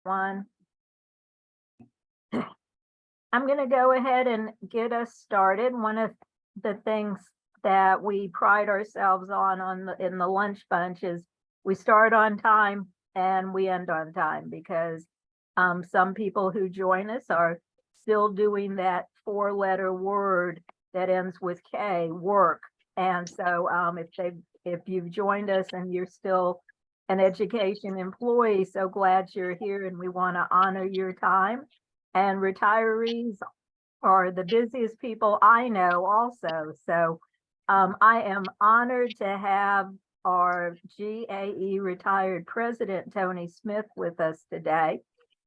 One. I'm going to go ahead and get us started. One of the things that we pride ourselves on in the lunch bunch is we start on time and we end on time, because some people who join us are still doing that 4-letter word that ends with K, work. And so if you've joined us and you're still an education employee, so glad you're here, and we want to honor your time. And retirees are the busiest people I know also. So I am honored to have our GAE-Retired President Toni Smith with us today.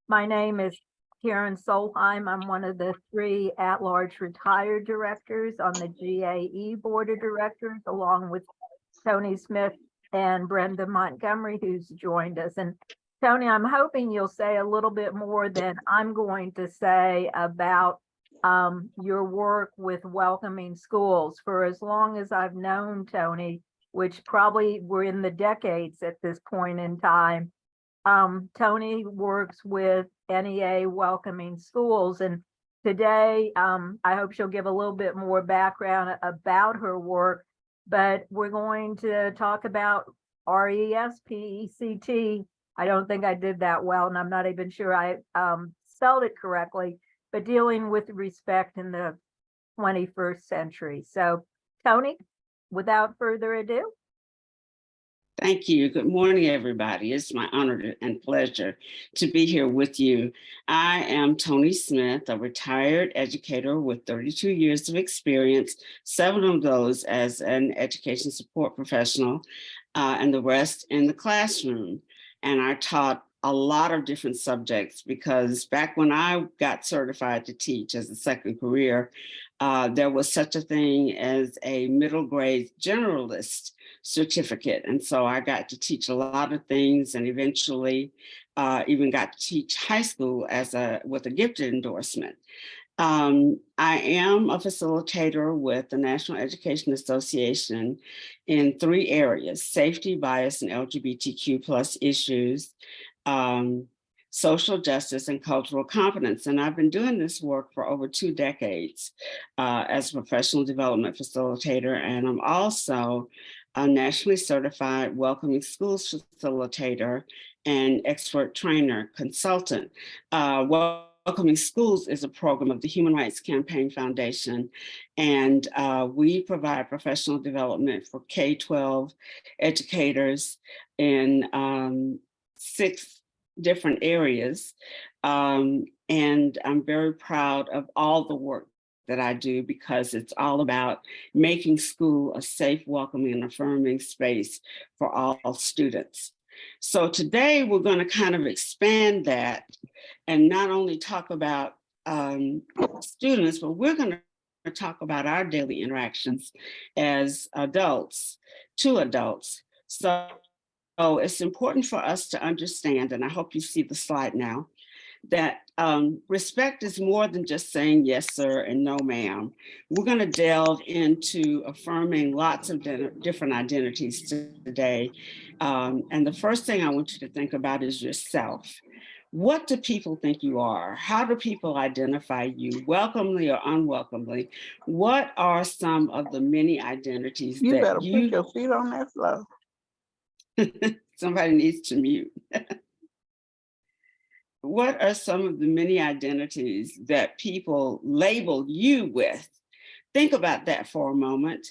My name is Karen Solheim. I'm one of the 3 at-large retired directors on the GAE Board of Directors, along with Toni Smith and Brenda Montgomery, who's joined us. And Toni, I'm hoping you'll say a little bit more than I'm going to say about your work with welcoming schools. For as long as I've known Toni, which probably we're in the decades at this point in time, Toni works with NEA Welcoming Schools. And today, I hope she'll give a little bit more background about her work, but we're going to talk about RESPECT. I don't think I did that well, and I'm not even sure I spelled it correctly, but dealing with respect in the 21st century. So, Toni, without further ado. Thank you. Good morning, everybody. It's my honor and pleasure to be here with you. I am Toni Smith, a retired educator with 32 years of experience, 7 of those as an education support professional, and the rest in the classroom. And I taught a lot of different subjects, because back when I got certified to teach as a second career, there was such a thing as a middle grade generalist certificate. And so I got to teach a lot of things, and eventually even got to teach high school with a gifted endorsement. I am a facilitator with the National Education Association in 3 areas: safety, bias, and LGBTQ plus issues, social justice, and cultural competence. And I've been doing this work for over 2 decades as a professional development facilitator. And I'm also a nationally certified welcoming schools facilitator and expert trainer consultant. Welcoming Schools is a program of the Human Rights Campaign Foundation, and we provide professional development for K-12 educators in 6 different areas. And I'm very proud of all the work that I do, because it's all about making school a safe, welcoming, and affirming space for all students. So today we're going to kind of expand that and not only talk about students, but we're going to talk about our daily interactions as adults, to adults. So it's important for us to understand, and I hope you see the slide now, that respect is more than just saying yes, sir, and no, ma'am. We're going to delve into affirming lots of different identities today. And the first thing I want you to think about is yourself. What do people think you are? How do people identify you, welcomely or unwelcomely? What are some of the many identities you that better put your feet on that floor. Somebody needs to mute. What are some of the many identities that people label you with? Think about that for a moment.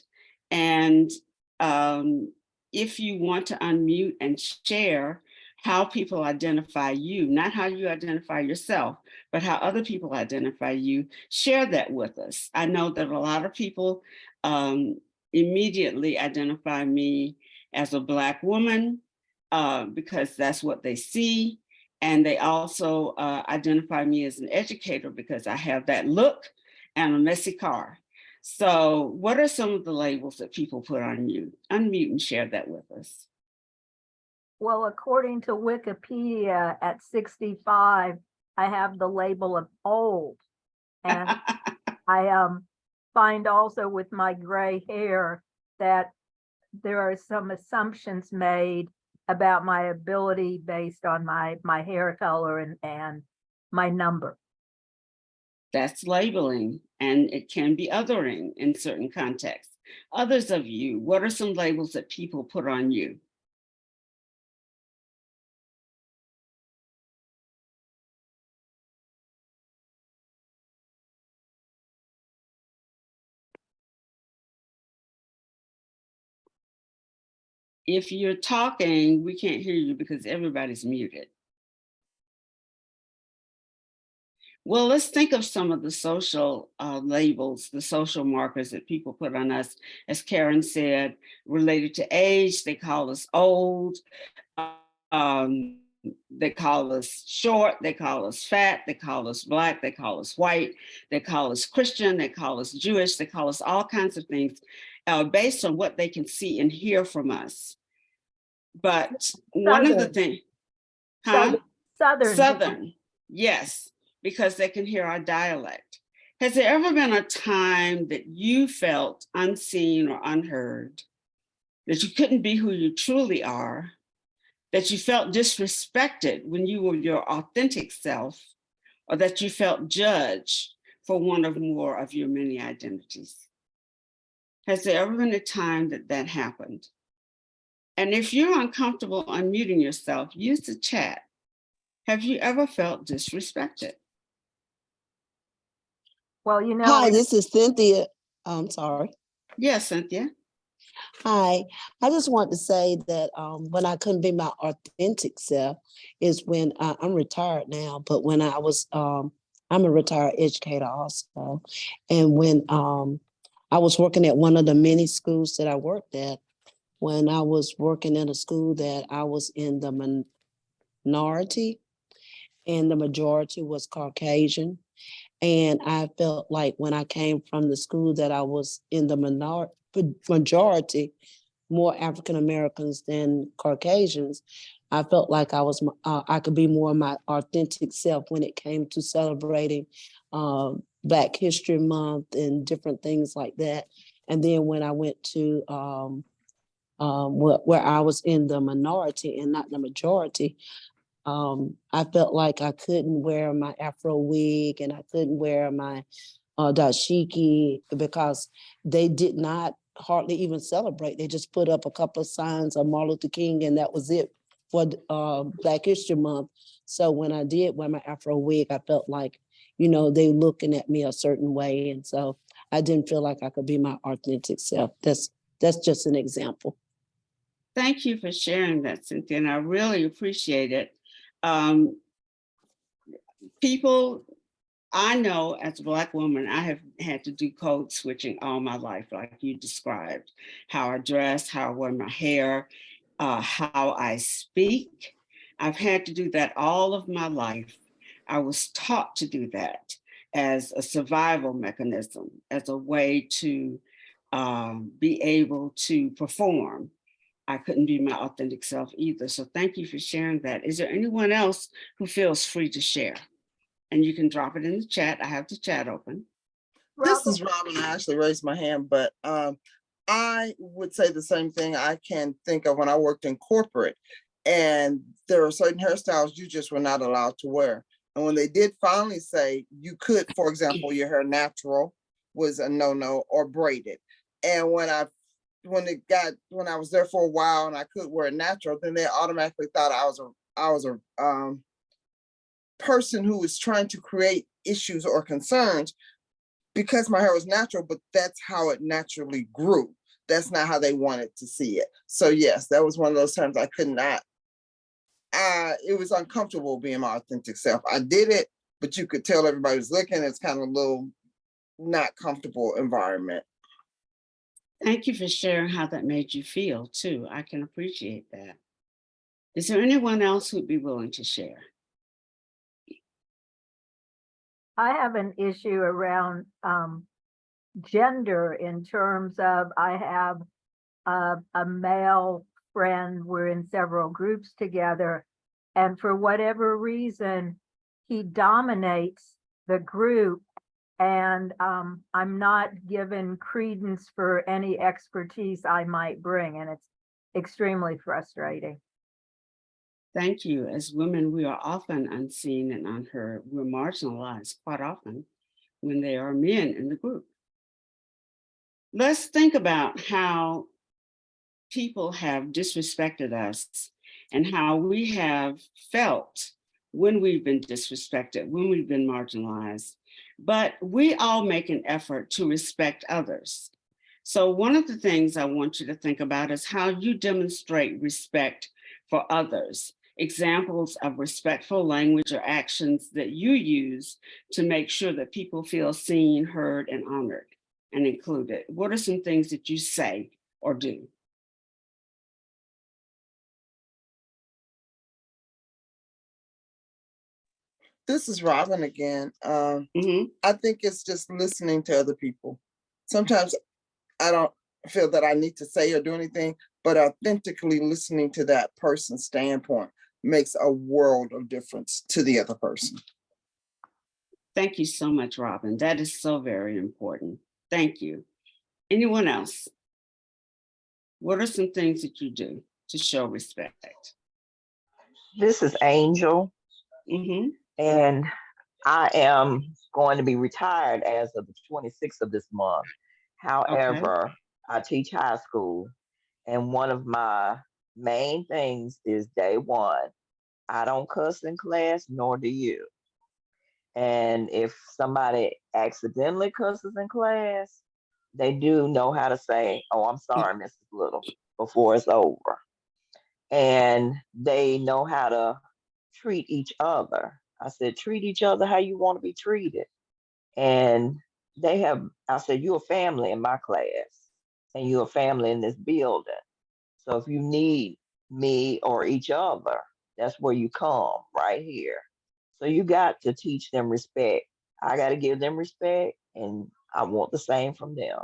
And if you want to unmute and share how people identify you, not how you identify yourself, but how other people identify you, share that with us. I know that a lot of people immediately identify me as a Black woman because that's what they see. And they also identify me as an educator because I have that look and a messy car. So what are some of the labels that people put on you? Unmute and share that with us. Well, according to Wikipedia, at 65, I have the label of old. And I find also with my gray hair that there are some assumptions made about my ability based on my hair color and my number. That's labeling, and it can be othering in certain contexts. Others of you, what are some labels that people put on you? If you're talking, we can't hear you because everybody's muted. Well, let's think of some of the social labels, the social markers that people put on us. As Karen said, related to age, they call us old. They call us short, they call us fat, they call us Black, they call us white, they call us Christian, they call us Jewish, they call us all kinds of things based on what they can see and hear from us. But one of the things, Southern, yes, because they can hear our dialect. Has there ever been a time that you felt unseen or unheard, that you couldn't be who you truly are, that you felt disrespected when you were your authentic self, or that you felt judged for one or more of your many identities? Has there ever been a time that that happened? And if you're uncomfortable unmuting yourself, use the chat. Have you ever felt disrespected? Well, you know, Hi, this is Cynthia. I'm sorry. Yes, Cynthia. Hi, I just want to say that when I couldn't be my authentic self is when I'm retired now, but when I was, I'm a retired educator also. And when I was working at one of the many schools that I worked at, when I was working in a school that I was in the minority and the majority was Caucasian. And I felt like when I came from the school that I was in the majority, more African Americans than Caucasians, I felt like I could be more my authentic self when it came to celebrating Black History Month and different things like that. And then when I went to where I was in the minority and not the majority, I felt like I couldn't wear my Afro wig and I couldn't wear my dashiki because they did not hardly even celebrate. They just put up a couple of signs of Martin Luther King and that was it for Black History Month. So when I did wear my Afro wig, I felt like, you know, they looking at me a certain way. And so I didn't feel like I could be my authentic self. That's just an example. Thank you for sharing that, Cynthia, and I really appreciate it. People, I know as a Black woman, I have had to do code switching all my life, like you described, how I dress, how I wear my hair, how I speak. I've had to do that all of my life. I was taught to do that as a survival mechanism, as a way to be able to perform. I couldn't be my authentic self either. So thank you for sharing that. Is there anyone else who feels free to share? And you can drop it in the chat. I have the chat open. This is Robin. I actually raised my hand, but I would say the same thing. I can think of when I worked in corporate, and there are certain hairstyles you just were not allowed to wear. And when they did finally say you could, for example, your hair natural was a no-no, or braided. And when I was there for a while and I could wear it natural, then they automatically thought I was a person who was trying to create issues or concerns because my hair was natural, but that's how it naturally grew. That's not how they wanted to see it. So yes, that was one of those times I could not. It was uncomfortable being my authentic self. I did it, but you could tell everybody was looking. It's kind of a little not comfortable environment. Thank you for sharing how that made you feel too. I can appreciate that. Is there anyone else who'd be willing to share? I have an issue around gender in terms of I have a male friend. We're in several groups together, and for whatever reason, he dominates the group, and I'm not given credence for any expertise I might bring, and it's extremely frustrating. Thank you. As women, we are often unseen and unheard. We're marginalized quite often when there are men in the group. Let's think about how people have disrespected us and how we have felt when we've been disrespected, when we've been marginalized. But we all make an effort to respect others. So one of the things I want you to think about is how you demonstrate respect for others. Examples of respectful language or actions that you use to make sure that people feel seen, heard, and honored and included. What are some things that you say or do? This is Robin again. Mhm. I think it's just listening to other people. Sometimes I don't feel that I need to say or do anything, but authentically listening to that person's standpoint makes a world of difference to the other person. Thank you so much, Robin. That is so very important. Thank you. Anyone else? What are some things that you do to show respect? This is Angel, Mhm. and I am going to be retired as of the 26th of this month. Okay. However, I teach high school, and one of my main things is day one, I don't cuss in class, nor do you. And if somebody accidentally cusses in class, they do know how to say, "Oh, I'm sorry, Mrs. Little," before it's over. And they know how to treat each other. I said, treat each other how you want to be treated. And I said, you're a family in my class, and you're a family in this building. So if you need me or each other, that's where you come, right here. So you got to teach them respect. I got to give them respect, and I want the same from them.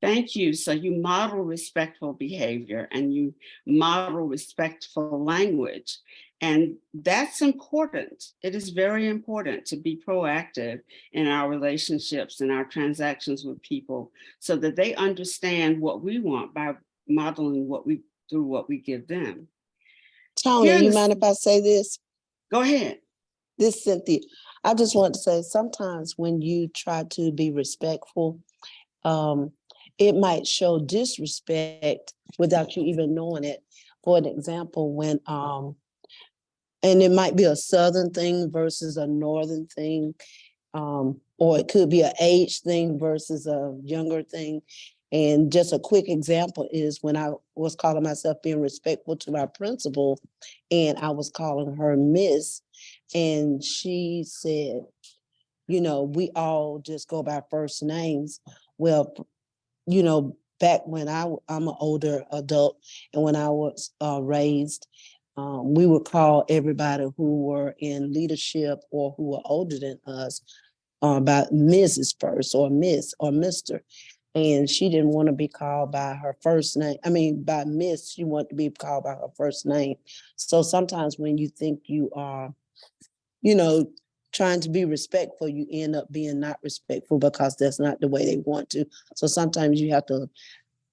Thank you. So you model respectful behavior and you model respectful language. And that's important. It is very important to be proactive in our relationships and our transactions with people so that they understand what we want by modeling what we through what we give them. Here Tony, in you the, mind if I say this? go ahead. This Cynthia. I just want to say sometimes when you try to be respectful, um, it might show disrespect without you even knowing it. For an example, when and it might be a southern thing versus a northern thing, or it could be an age thing versus a younger thing. And just a quick example is when I was calling myself being respectful to my principal, and I was calling her Miss, and she said, you know, we all just go by first names. Well, you know, back when I'm an older adult, and when I was raised, we would call everybody who were in leadership or who were older than us by Mrs. first, or Miss or Mr. And she didn't want to be called by her first name. I mean, by Miss, she wanted to be called by her first name. So sometimes when you think you are, you know, trying to be respectful, you end up being not respectful because that's not the way they want to. So sometimes you have to,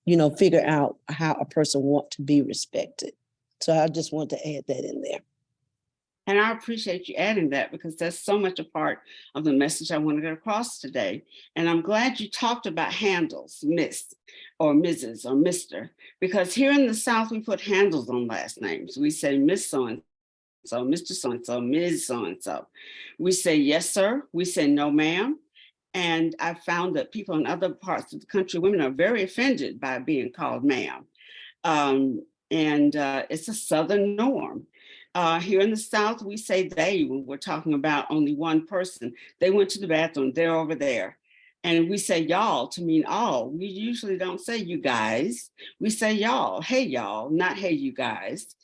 you know, figure out how a person wants to be respected. So I just want to add that in there. And I appreciate you adding that because that's so much a part of the message I want to get across today. And I'm glad you talked about handles, Miss or Mrs. or Mr. Because here in the South, we put handles on last names. We say Miss so-and-so, Mr. So-and-so, Ms. So-and-so. We say yes, sir. We say no, ma'am. And I found that people in other parts of the country, women are very offended by being called ma'am. It's a Southern norm. Here in the South, we say they when we're talking about only one person. They went to the bathroom, they're over there. And we say y'all to mean all. We usually don't say you guys. We say y'all, hey y'all, not hey you guys.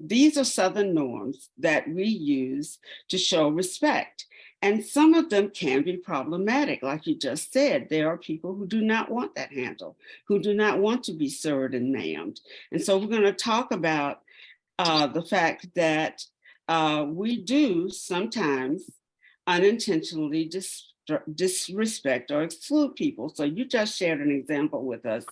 These are Southern norms that we use to show respect. And some of them can be problematic. Like you just said, there are people who do not want that handle, who do not want to be sirred and ma'amed. And so we're going to talk about the fact that we do sometimes unintentionally disrespect or exclude people. So you just shared an example with us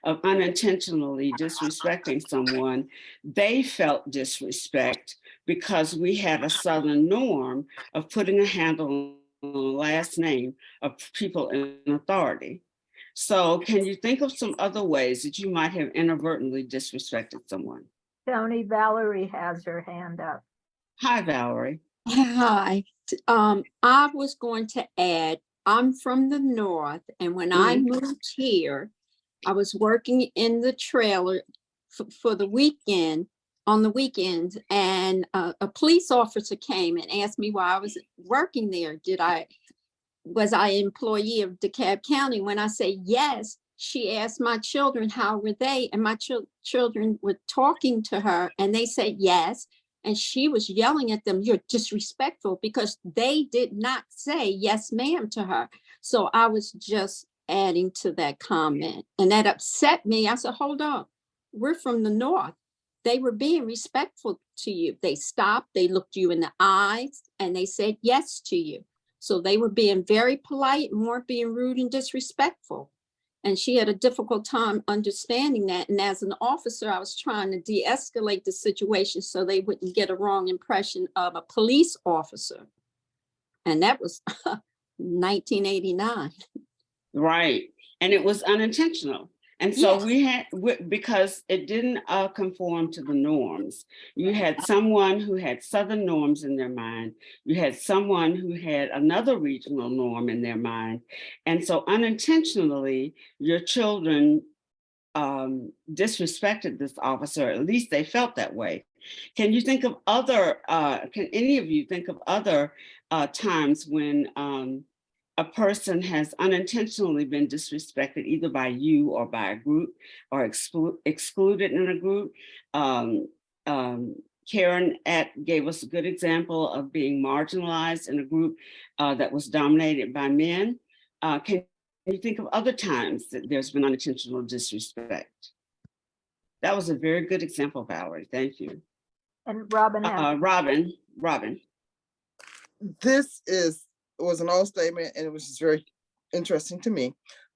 of unintentionally disrespecting someone. They felt disrespect because we had a Southern norm of putting a handle on the last name of people in authority. So can you think of some other ways that you might have inadvertently disrespected someone? Tony, Valerie has her hand up. Hi, Valerie. Hi, I was going to add, I'm from the north, and when I moved here, I was working in the trailer for the weekend, on the weekends, and a police officer came and asked me why I was working there. Was I an employee of DeKalb County? When I say yes, she asked my children how were they, and my children were talking to her, and they said yes. And she was yelling at them, "You're disrespectful," because they did not say yes, ma'am to her. So I was just adding to that comment, and that upset me. I said, hold on, we're from the north. They were being respectful to you. They stopped, they looked you in the eyes, and they said yes to you. So they were being very polite and weren't being rude and disrespectful. And she had a difficult time understanding that. And as an officer, I was trying to de-escalate the situation so they wouldn't get a wrong impression of a police officer. And that was 1989. Right. And it was unintentional. And so because it didn't conform to the norms. You had someone who had Southern norms in their mind. You had someone who had another regional norm in their mind. And so unintentionally, your children disrespected this officer, at least they felt that way. Can you think of can any of you think of other times when a person has unintentionally been disrespected either by you or by a group or excluded in a group? Karen gave us a good example of being marginalized in a group that was dominated by men. Can you think of other times that there's been unintentional disrespect? That was a very good example, Valerie. Thank you. And Robin, Robin. This was an old statement, and it was just very interesting to me.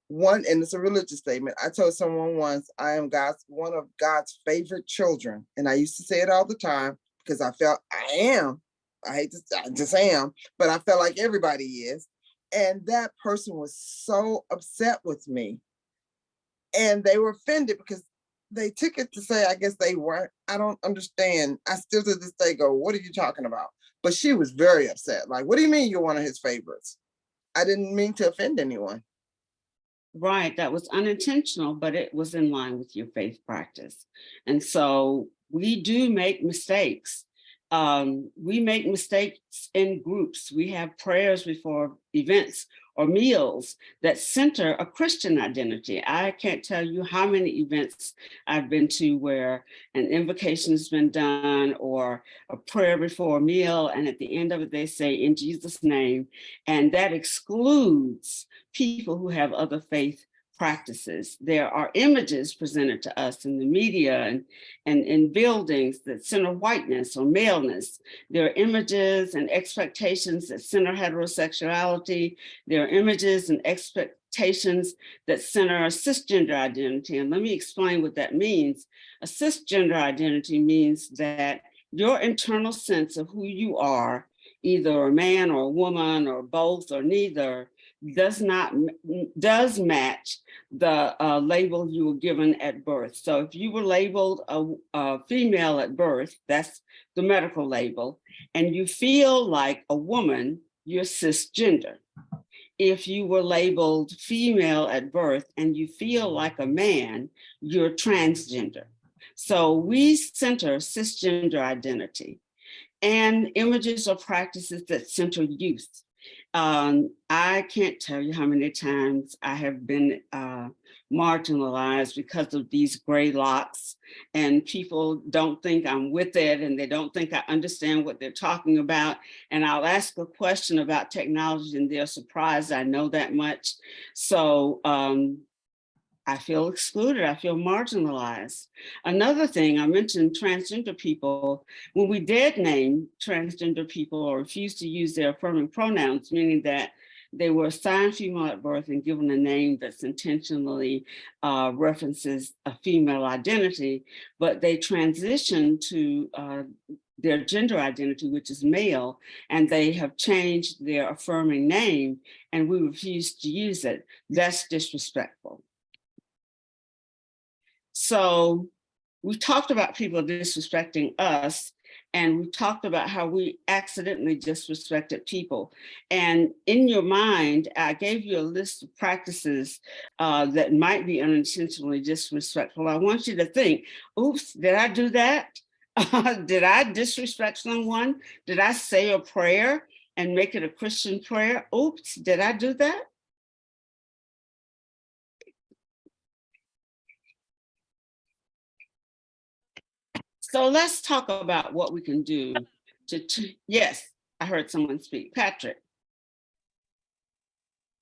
And it's a religious statement. I told someone once, I am one of God's favorite children. And I used to say it all the time because I felt I just am, but I felt like everybody is. And that person was so upset with me. And they were offended because they took it to say, I guess they weren't. I don't understand. I still to this day go, what are you talking about? But she was very upset. Like, what do you mean you're one of his favorites? I didn't mean to offend anyone. Right, that was unintentional, but it was in line with your faith practice. And so we do make mistakes. We make mistakes in groups. We have prayers before events or meals that center a Christian identity. I can't tell you how many events I've been to where an invocation has been done or a prayer before a meal, and at the end of it, they say, "In Jesus' name," and that excludes people who have other faith practices. There are images presented to us in the media and in buildings that center whiteness or maleness. There are images and expectations that center heterosexuality. There are images and expectations that center a cisgender identity. And let me explain what that means. A cisgender identity means that your internal sense of who you are, either a man or a woman or both or neither, does match the label you were given at birth. So if you were labeled a female at birth, that's the medical label, and you feel like a woman, you're cisgender. If you were labeled female at birth and you feel like a man, you're transgender. So we center cisgender identity and images or practices that center youth. I can't tell you how many times I have been marginalized because of these gray locks, and people don't think I'm with it, and they don't think I understand what they're talking about. And I'll ask a question about technology and they're surprised I know that much. So I feel excluded, I feel marginalized. Another thing, I mentioned transgender people. When we did name transgender people or refuse to use their affirming pronouns, meaning that they were assigned female at birth and given a name that's intentionally references a female identity, but they transitioned to their gender identity, which is male, and they have changed their affirming name, and we refuse to use it. That's disrespectful. So we talked about people disrespecting us, and we talked about how we accidentally disrespected people. And in your mind, I gave you a list of practices that might be unintentionally disrespectful. I want you to think, oops, did I do that? Did I disrespect someone? Did I say a prayer and make it a Christian prayer? Oops, did I do that? So let's talk about what we can do yes, I heard someone speak. Patrick.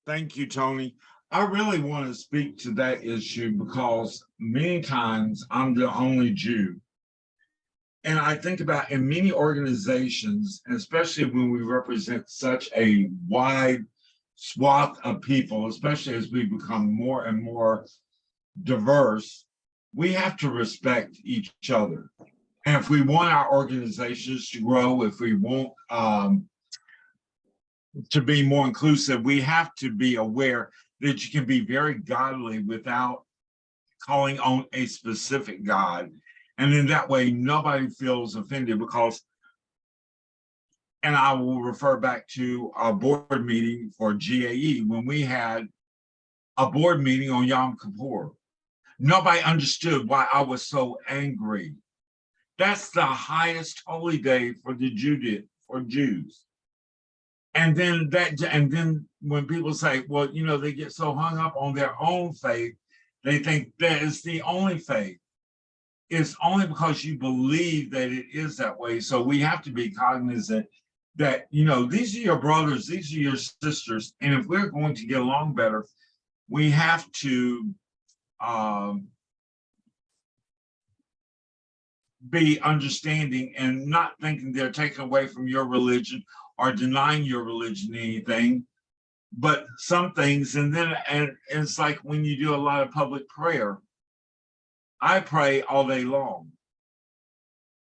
Thank you, Toni. I really want to speak to that issue because many times I'm the only Jew. And I think about in many organizations, especially when we represent such a wide swath of people, especially as we become more and more diverse, we have to respect each other. And if we want our organizations to grow, if we want to be more inclusive, we have to be aware that you can be very godly without calling on a specific God. And then that way, nobody feels offended because, and I will refer back to a board meeting for GAE when we had a board meeting on Yom Kippur. Nobody understood why I was so angry. That's the highest holy day for the Jews. And then when people say, well, you know, they get so hung up on their own faith, they think that is the only faith. It's only because you believe that it is that way. So we have to be cognizant that, you know, these are your brothers, these are your sisters. And if we're going to get along better, we have to be understanding and not thinking they're taking away from your religion or denying your religion anything, but some things. And it's like when you do a lot of public prayer, I pray all day long.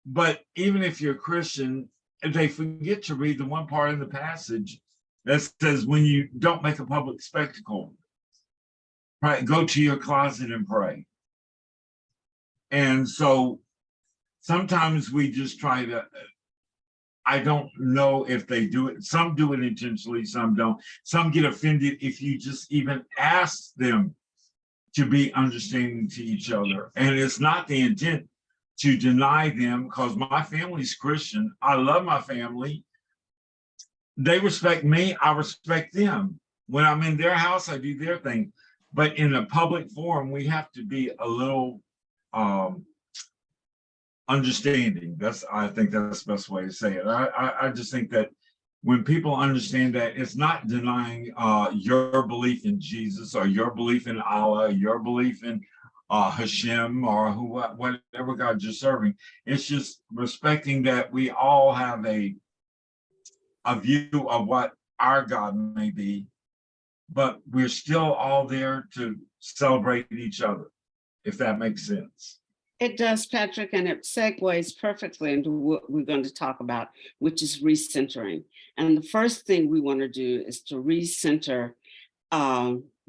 But even if you're a Christian, they forget to read the one part in the passage that says when you don't make a public spectacle, right, go to your closet and pray. And so sometimes we just try to, I don't know if they do it. Some do it intentionally, some don't. Some get offended if you just even ask them to be understanding to each other. And it's not the intent to deny them, because my family's Christian. I love my family. They respect me, I respect them. When I'm in their house, I do their thing. But in a public forum, we have to be a little understanding. I think that's the best way to say it. I just think that when people understand that it's not denying your belief in Jesus or your belief in Allah, your belief in Hashem or whatever God you're serving, it's just respecting that we all have a view of what our God may be, but we're still all there to celebrate each other, if that makes sense. It does, Patrick, and it segues perfectly into what we're going to talk about, which is recentering. And the first thing we want to do is to recenter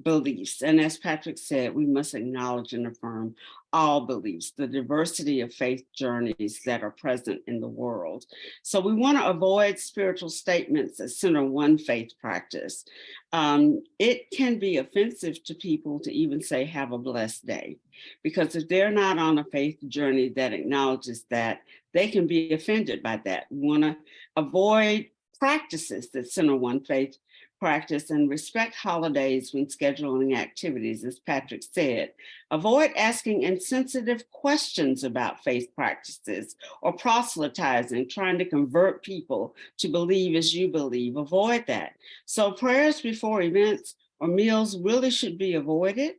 beliefs. And as Patrick said, we must acknowledge and affirm all beliefs, the diversity of faith journeys that are present in the world. So we want to avoid spiritual statements that center one faith practice. It can be offensive to people to even say, have a blessed day, because if they're not on a faith journey that acknowledges that, they can be offended by that. We want to avoid practices that center one faith practice and respect holidays when scheduling activities, as Patrick said. Avoid asking insensitive questions about faith practices or proselytizing, trying to convert people to believe as you believe. Avoid that. So prayers before events or meals really should be avoided,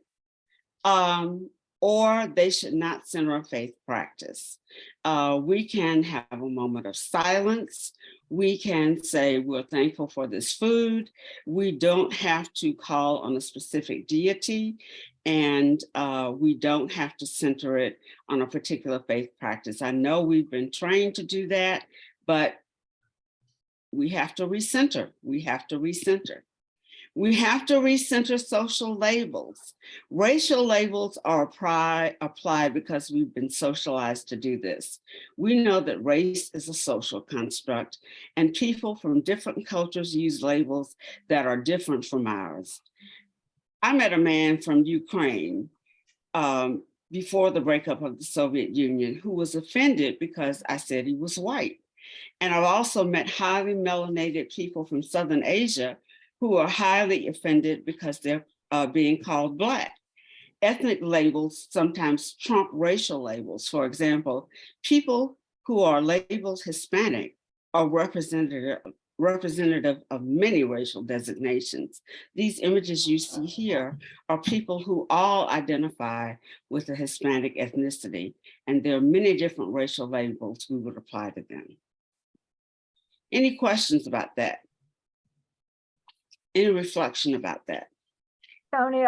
or they should not center a faith practice. We can have a moment of silence We can say we're thankful for this food. We don't have to call on a specific deity, and we don't have to center it on a particular faith practice. I know we've been trained to do that, but we have to recenter. We have to recenter. We have to recenter social labels. Racial labels are applied because we've been socialized to do this. We know that race is a social construct, and people from different cultures use labels that are different from ours. I met a man from Ukraine before the breakup of the Soviet Union who was offended because I said he was white. And I've also met highly melanated people from Southern Asia who are highly offended because they're being called Black. Ethnic labels sometimes trump racial labels. For example, people who are labeled Hispanic are representative of many racial designations. These images you see here are people who all identify with the Hispanic ethnicity, and there are many different racial labels we would apply to them. Any questions about that? Any reflection about that? Toni,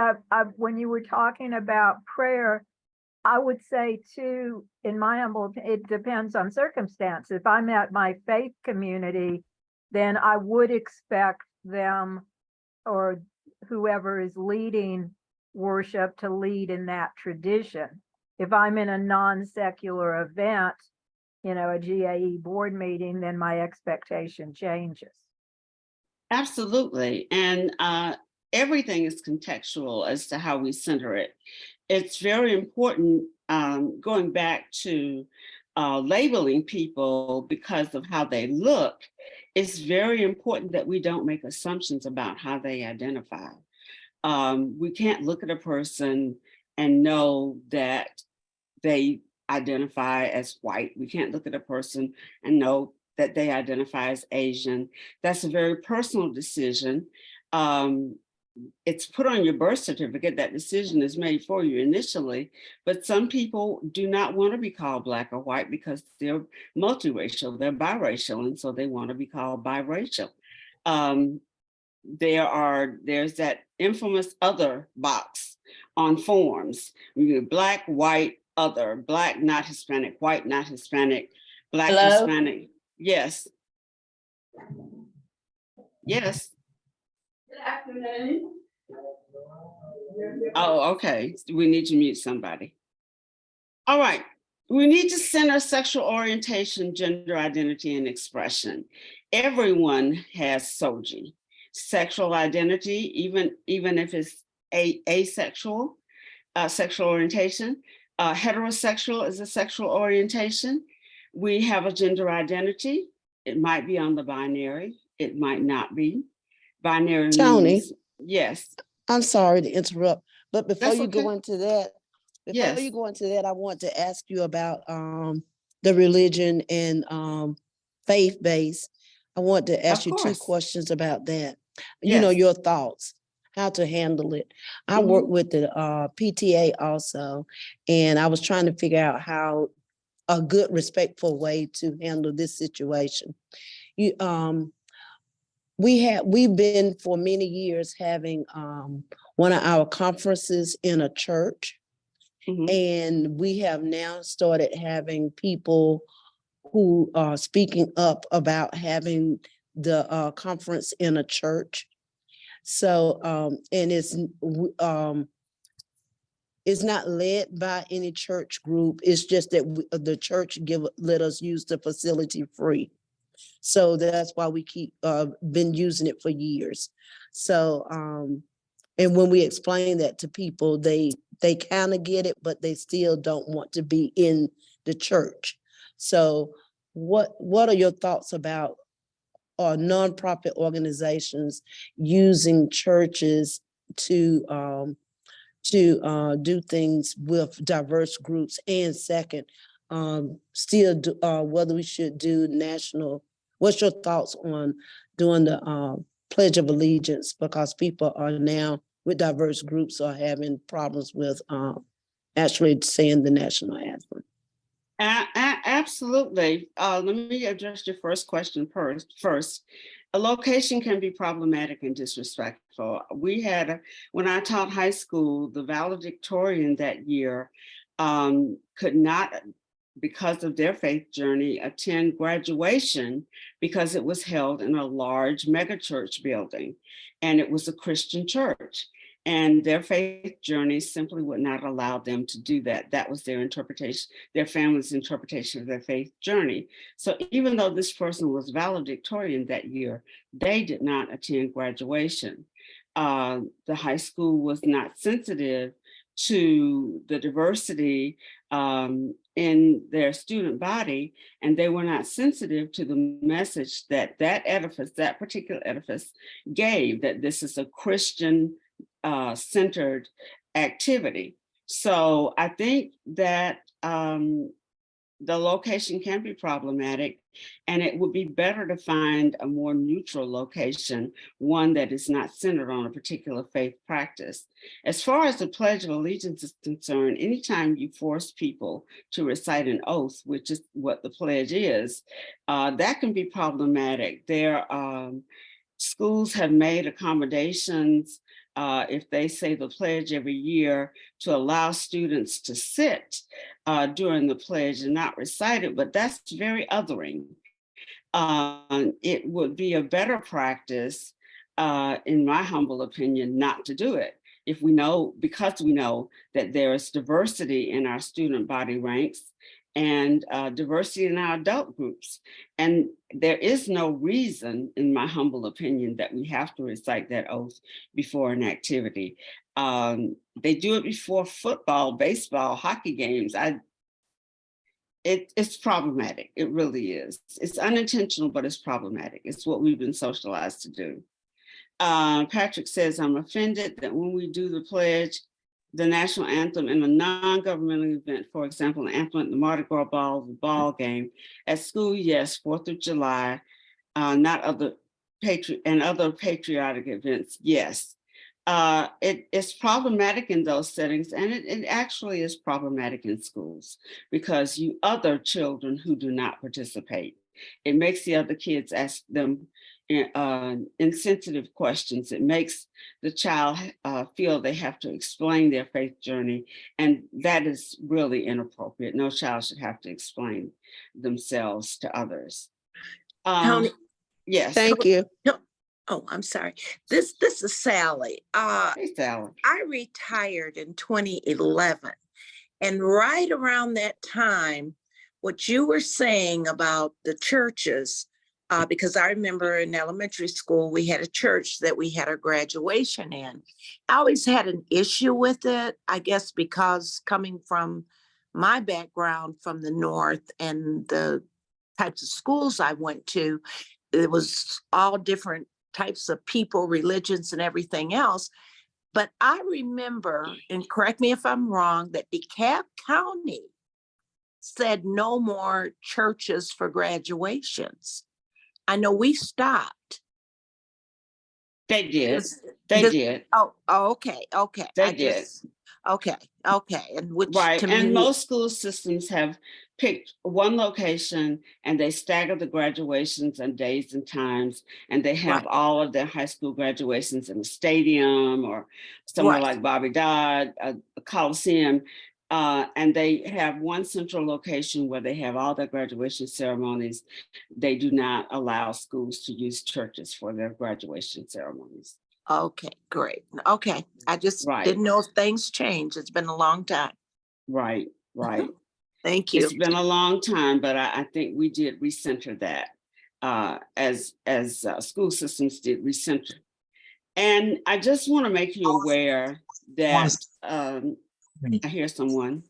when you were talking about prayer, I would say too, in my humble, it depends on circumstance. If I'm at my faith community, then I would expect them or whoever is leading worship to lead in that tradition. If I'm in a non-secular event, you know, a GAE board meeting, then my expectation changes. Absolutely. And everything is contextual as to how we center it. It's very important, going back to labeling people because of how they look. It's very important that we don't make assumptions about how they identify. We can't look at a person and know that they identify as white. We can't look at a person and know that they identify as Asian. That's a very personal decision. It's put on your birth certificate. That decision is made for you initially, but some people do not want to be called Black or white because they're multiracial, they're biracial, and so they want to be called biracial. There's that infamous other box on forms. You go Black, white, other, Black, not Hispanic, white, not Hispanic, Black, Hello? Hispanic. Yes. Yes. Good afternoon. Oh, okay. We need to mute somebody. All right. We need to center sexual orientation, gender identity, and expression. Everyone has SOGI, sexual identity, even if it's asexual, sexual orientation. Heterosexual is a sexual orientation. We have a gender identity. It might be on the binary. It might not be. Binary Toni. means, yes. I'm sorry to interrupt, but before That's you go okay. into that, Yes. I want to ask you about the religion and faith base. I want to ask Of you two course. questions about that. You know, Yes. your thoughts, how to handle it. I Mhm. work with the PTA also, and I was trying to figure out how a good, respectful way to handle this situation. We've been for many years having one of our conferences in a church, Mhm. and we have now started having people who are speaking up about having the conference in a church. So, and it's not led by any church group. It's just that the church let us use the facility free. So that's why we keep been using it for years. So and when we explain that to people, they kind of get it, but they still don't want to be in the church. So what are your thoughts about nonprofit organizations using churches to do things with diverse groups? And second, still do, whether we should do national, what's your thoughts on doing the Pledge of Allegiance? Because people are now with diverse groups are having problems with actually saying the national anthem. Absolutely. Let me address your first question first. A location can be problematic and disrespectful. When I taught high school, the valedictorian that year could not, because of their faith journey, attend graduation because it was held in a large megachurch building, and it was a Christian church. And their faith journey simply would not allow them to do that. That was their interpretation, their family's interpretation of their faith journey. So even though this person was valedictorian that year, they did not attend graduation. The high school was not sensitive to the diversity in their student body, and they were not sensitive to the message that that particular edifice gave, that this is a Christian centered activity. So I think that the location can be problematic, and it would be better to find a more neutral location, one that is not centered on a particular faith practice. As far as the Pledge of Allegiance is concerned, anytime you force people to recite an oath, which is what the pledge is, that can be problematic. Schools have made accommodations if they say the pledge every year, to allow students to sit during the pledge and not recite it, but that's very othering. It would be a better practice, in my humble opinion, not to do it. Because we know that there is diversity in our student body ranks and diversity in our adult groups. And there is no reason, in my humble opinion, that we have to recite that oath before an activity. They do it before football, baseball, hockey games. It's problematic. It really is. It's unintentional, but it's problematic. It's what we've been socialized to do. Patrick says, I'm offended that when we do the pledge, the national anthem in a non-governmental event, for example, an anthem at the Mardi Gras ball, the ball game, at school, yes, 4th of July, not other patriotic events, yes. It's problematic in those settings, and it actually is problematic in schools because you other children who do not participate. It makes the other kids ask them insensitive questions. It makes the child feel they have to explain their faith journey, and that is really inappropriate. No child should have to explain themselves to others. Toni, Yes. Thank you. oh, I'm sorry. This is Sally. Hey, Sally. I retired in 2011, and right around that time, what you were saying about the churches, because I remember in elementary school, we had a church that we had our graduation in. I always had an issue with it, I guess, because coming from my background from the North and the types of schools I went to, it was all different types of people, religions, and everything else. But I remember, and correct me if I'm wrong, that DeKalb County said no more churches for graduations. I know we stopped. They did. Did. Oh, okay. They did. Okay. And which right. to and me, most school systems have picked one location and they stagger the graduations and days and times, and they have all of their high school graduations in a stadium or somewhere like Bobby Dodd, a Coliseum. And they have one central location where they have all their graduation ceremonies. They do not allow schools to use churches for their graduation ceremonies. Okay, great. Okay, I just didn't know if things changed. It's been a long time. Right. Thank you. It's been a long time, but I think we did recenter that as school systems did recenter. And I just want to make you aware that I hear someone.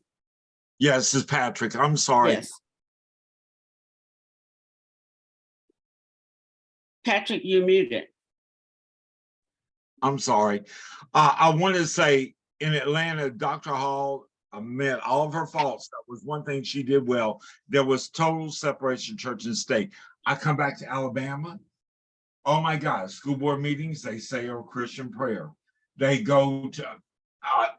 Yes, it's Patrick. I'm sorry. Yes. Patrick, you're muted. I'm sorry. I wanted to say in Atlanta, Dr. Hall met all of her faults. That was one thing she did well. There was total separation, church and state. I come back to Alabama. Oh my God, school board meetings, they say a Christian prayer. They go to,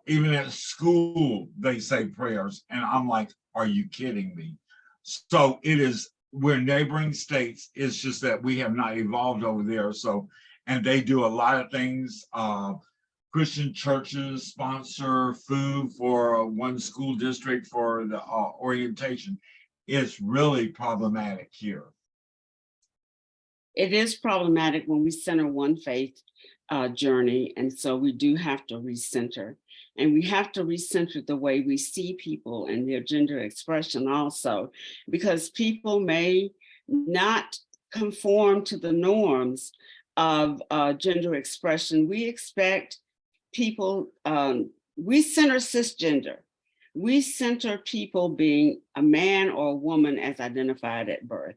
even at school, they say prayers. And I'm like, are you kidding me? So it is, we're neighboring states. It's just that we have not evolved over there. So, and they do a lot of things. Christian churches sponsor food for one school district for the orientation. It's really problematic here. It is problematic when we center one faith journey, and so we do have to recenter. And we have to recenter the way we see people and their gender expression also, because people may not conform to the norms of gender expression. We expect people, we center cisgender. We center people being a man or a woman as identified at birth.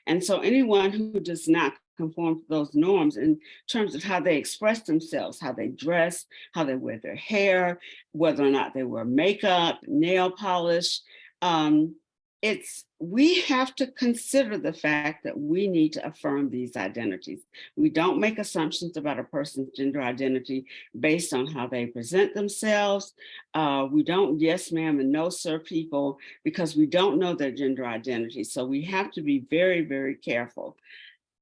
And so anyone who does not conform to those norms in terms of how they express themselves, how they dress, how they wear their hair, whether or not they wear makeup, nail polish, we have to consider the fact that we need to affirm these identities. We don't make assumptions about a person's gender identity based on how they present themselves. We don't yes ma'am and no sir people because we don't know their gender identity. So we have to be very, very careful.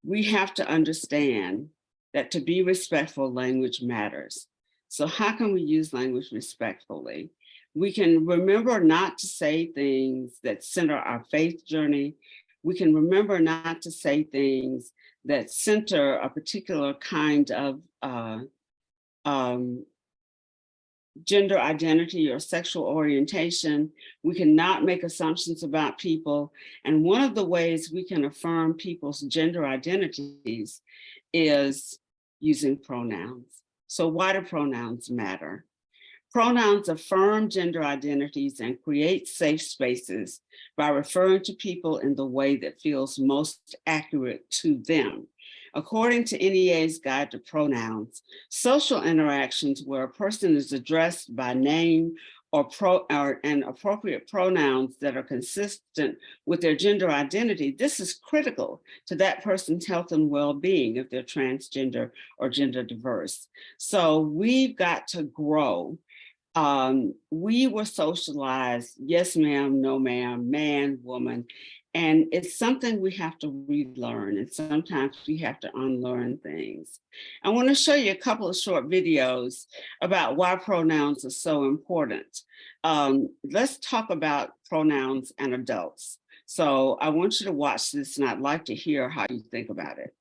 We have to understand that to be respectful, language matters. So how can we use language respectfully? We can remember not to say things that center our faith journey. We can remember not to say things that center a particular kind of gender identity or sexual orientation. We cannot make assumptions about people. And one of the ways we can affirm people's gender identities is using pronouns. So why do pronouns matter? Pronouns affirm gender identities and create safe spaces by referring to people in the way that feels most accurate to them. According to NEA's Guide to Pronouns, social interactions where a person is addressed by name or appropriate pronouns that are consistent with their gender identity, this is critical to that person's health and well-being if they're transgender or gender diverse. So we've got to grow. We were socialized, yes ma'am, no ma'am, man, woman, and it's something we have to relearn, and sometimes we have to unlearn things. I want to show you a couple of short videos about why pronouns are so important. Let's talk about pronouns and adults. So I want you to watch this, and I'd like to hear how you think about it.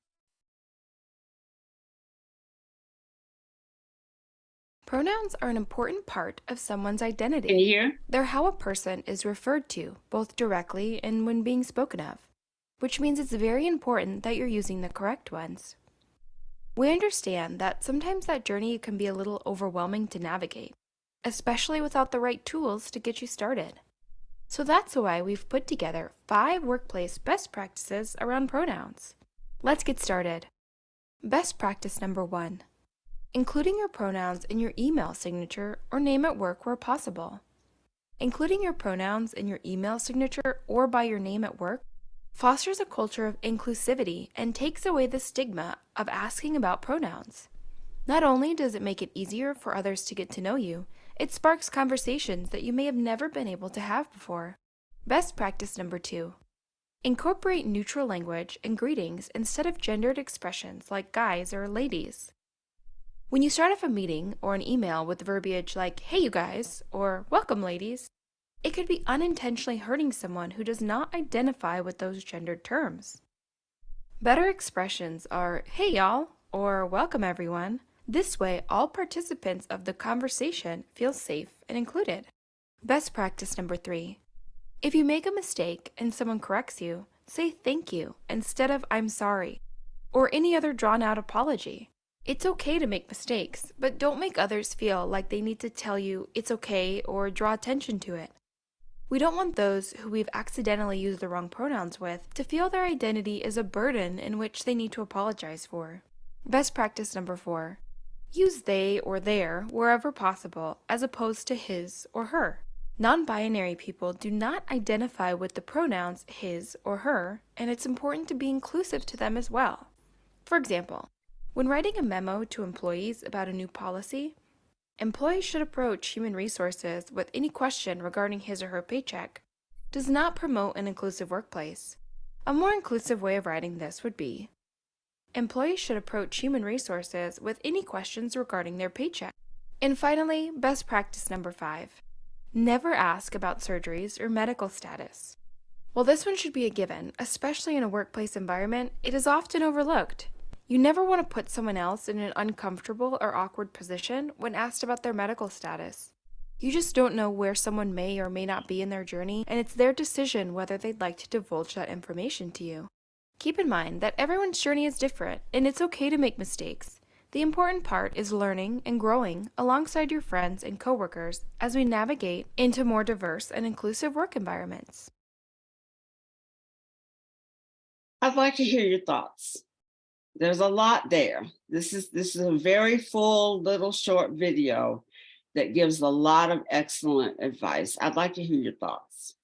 Pronouns are an important part of someone's identity. Can you hear? They're how a person is referred to, both directly and when being spoken of, which means it's very important that you're using the correct ones. We understand that sometimes that journey can be a little overwhelming to navigate, especially without the right tools to get you started. So that's why we've put together 5 workplace best practices around pronouns. Let's get started. Best practice number 1. Including your pronouns in your email signature or name at work where possible. Including your pronouns in your email signature or by your name at work fosters a culture of inclusivity and takes away the stigma of asking about pronouns. Not only does it make it easier for others to get to know you, it sparks conversations that you may have never been able to have before. Best practice number 2. Incorporate neutral language and greetings instead of gendered expressions like guys or ladies. When you start off a meeting or an email with verbiage like, hey you guys, or welcome ladies, it could be unintentionally hurting someone who does not identify with those gendered terms. Better expressions are, hey y'all, or welcome everyone. This way, all participants of the conversation feel safe and included. Best practice number 3. If you make a mistake and someone corrects you, say thank you instead of I'm sorry, or any other drawn-out apology. It's okay to make mistakes, but don't make others feel like they need to tell you it's okay or draw attention to it. We don't want those who we've accidentally used the wrong pronouns with to feel their identity is a burden in which they need to apologize for. Best practice number 4. Use they or their wherever possible as opposed to his or her. Non-binary people do not identify with the pronouns his or her, and it's important to be inclusive to them as well. For example, when writing a memo to employees about a new policy, employees should approach human resources with any question regarding his or her paycheck. does not promote an inclusive workplace. A more inclusive way of writing this would be, employees should approach human resources with any questions regarding their paycheck. And finally, best practice number 5. Never ask about surgeries or medical status. While this one should be a given, especially in a workplace environment, it is often overlooked. You never want to put someone else in an uncomfortable or awkward position when asked about their medical status. You just don't know where someone may or may not be in their journey, and it's their decision whether they'd like to divulge that information to you. Keep in mind that everyone's journey is different, and it's okay to make mistakes. The important part is learning and growing alongside your friends and coworkers as we navigate into more diverse and inclusive work environments. I'd like to hear your thoughts. There's a lot there. This is a very full little short video that gives a lot of excellent advice. I'd like to hear your thoughts.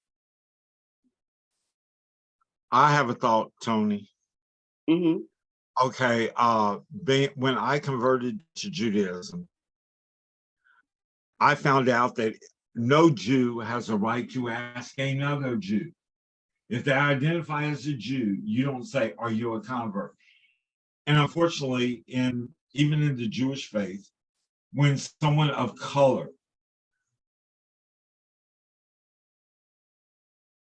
I have a thought, Toni. Mm-hmm. Okay, when I converted to Judaism, I found out that no Jew has a right to ask another Jew. If they identify as a Jew, you don't say, "Are you a convert?" And unfortunately, even in the Jewish faith, when someone of color,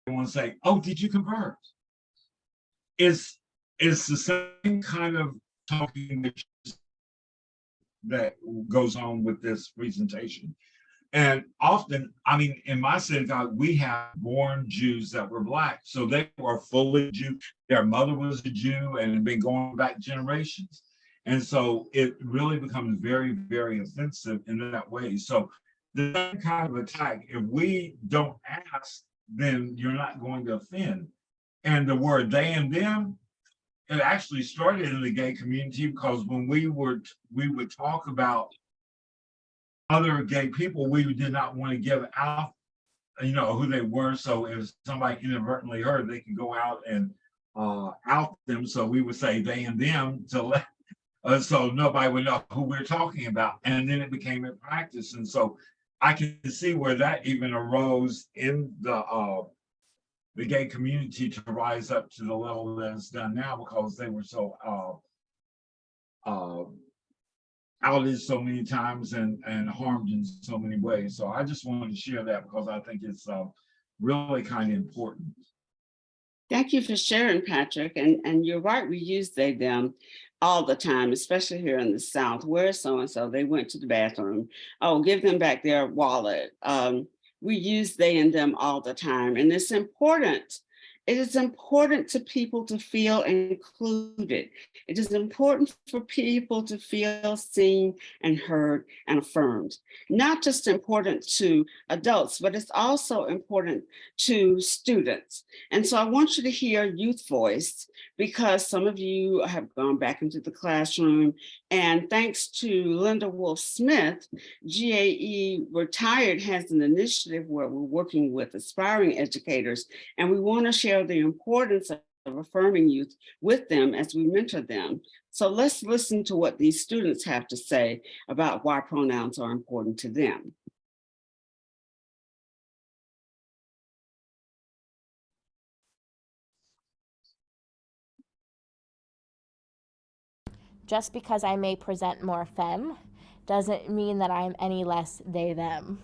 they want to say, "Oh, did you convert?" It's the same kind of talking that goes on with this presentation. And often, I mean, in my synagogue, we have born Jews that were Black. So they were fully Jew. Their mother was a Jew and had been going back generations. And so it really becomes very, very offensive in that way. So the same kind of attack, if we don't ask, then you're not going to offend. And the word they and them, it actually started in the gay community because when we would talk about other gay people, we did not want to give out, who they were. So if somebody inadvertently heard, they could go out and out them. So we would say they and them to let, so nobody would know who we're talking about. And then it became a practice. And so I can see where that even arose in the gay community to rise up to the level that it's done now because they were so outed so many times and harmed in so many ways. So I just wanted to share that because I think it's really kind of important. Thank you for sharing, Patrick. And you're right, we use they, them all the time, especially here in the South. Where's so-and-so? They went to the bathroom. Oh, give them back their wallet. We use they and them all the time. And it's important. It is important to people to feel included. It is important for people to feel seen and heard and affirmed. Not just important to adults, but it's also important to students. And so I want you to hear youth voice because some of you have gone back into the classroom. And thanks to Linda Wolf Smith, GAE-Retired has an initiative where we're working with aspiring educators, and we want to share the importance of affirming youth with them as we mentor them. So let's listen to what these students have to say about why pronouns are important to them. Just because I may present more femme doesn't mean that I'm any less they, them.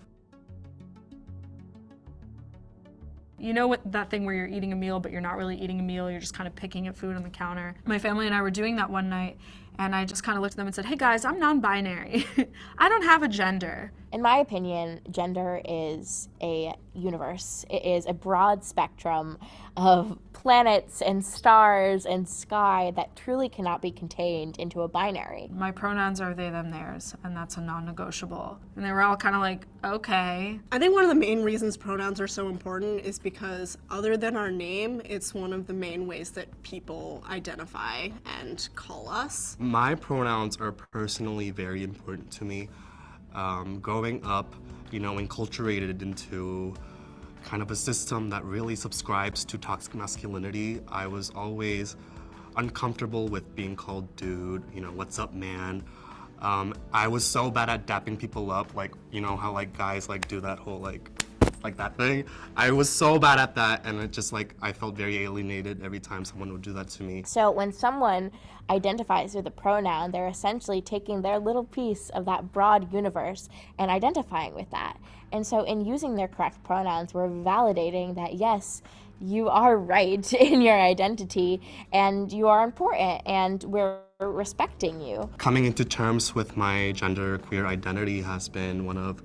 You know what, that thing where you're eating a meal, but you're not really eating a meal, you're just kind of picking at food on the counter. My family and I were doing that one night, and I just kind of looked at them and said, "Hey guys, I'm non-binary. I don't have a gender." In my opinion, gender is a universe. It is a broad spectrum of planets and stars and sky that truly cannot be contained into a binary. My pronouns are they, them, theirs, and that's a non-negotiable. And they were all kind of like, okay. I think one of the main reasons pronouns are so important is because other than our name, it's one of the main ways that people identify and call us. My pronouns are personally very important to me. Growing up, enculturated into kind of a system that really subscribes to toxic masculinity, I was always uncomfortable with being called dude, what's up, man. I was so bad at dapping people up, how guys do that whole like that thing. I was so bad at that, and it just like, I felt very alienated every time someone would do that to me. So when someone identifies with a pronoun, they're essentially taking their little piece of that broad universe and identifying with that. And so in using their correct pronouns, we're validating that, yes, you are right in your identity and you are important and we're respecting you. Coming into terms with my gender queer identity has been one of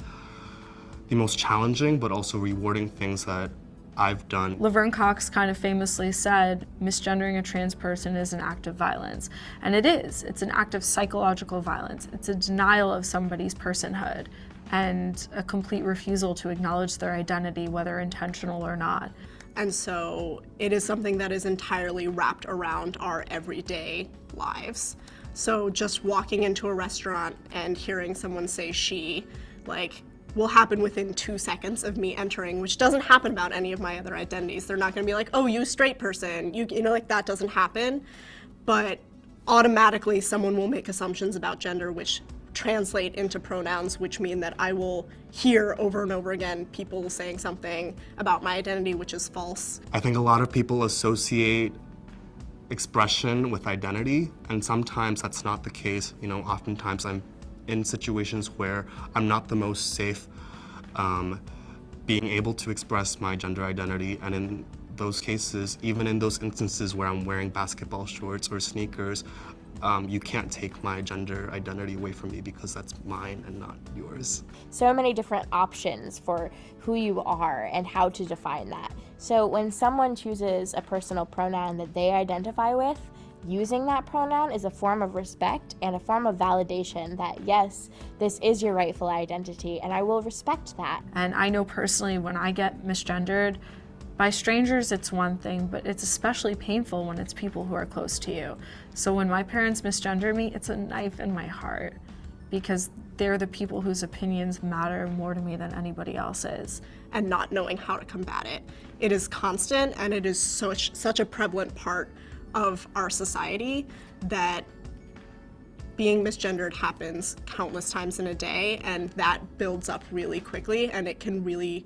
the most challenging but also rewarding things that I've done. Laverne Cox kind of famously said, misgendering a trans person is an act of violence. And it is. It's an act of psychological violence. It's a denial of somebody's personhood and a complete refusal to acknowledge their identity, whether intentional or not. And so it is something that is entirely wrapped around our everyday lives. So just walking into a restaurant and hearing someone say she, like, will happen within 2 seconds of me entering, which doesn't happen about any of my other identities. They're not gonna be like, oh, you straight person, you know, like that doesn't happen. But automatically someone will make assumptions about gender, which translate into pronouns, which mean that I will hear over and over again people saying something about my identity which is false. I think a lot of people associate expression with identity, and sometimes that's not the case. You know, oftentimes I'm in situations where I'm not the most safe being able to express my gender identity, and in those cases, even in those instances where I'm wearing basketball shorts or sneakers, you can't take my gender identity away from me because that's mine and not yours. So many different options for who you are and how to define that. So when someone chooses a personal pronoun that they identify with, using that pronoun is a form of respect and a form of validation that, yes, this is your rightful identity and I will respect that. And I know personally when I get misgendered, by strangers, it's one thing, but it's especially painful when it's people who are close to you. So when my parents misgender me, it's a knife in my heart because they're the people whose opinions matter more to me than anybody else's. And not knowing how to combat it. It is constant and it is such a prevalent part of our society that being misgendered happens countless times in a day, and that builds up really quickly, and it can really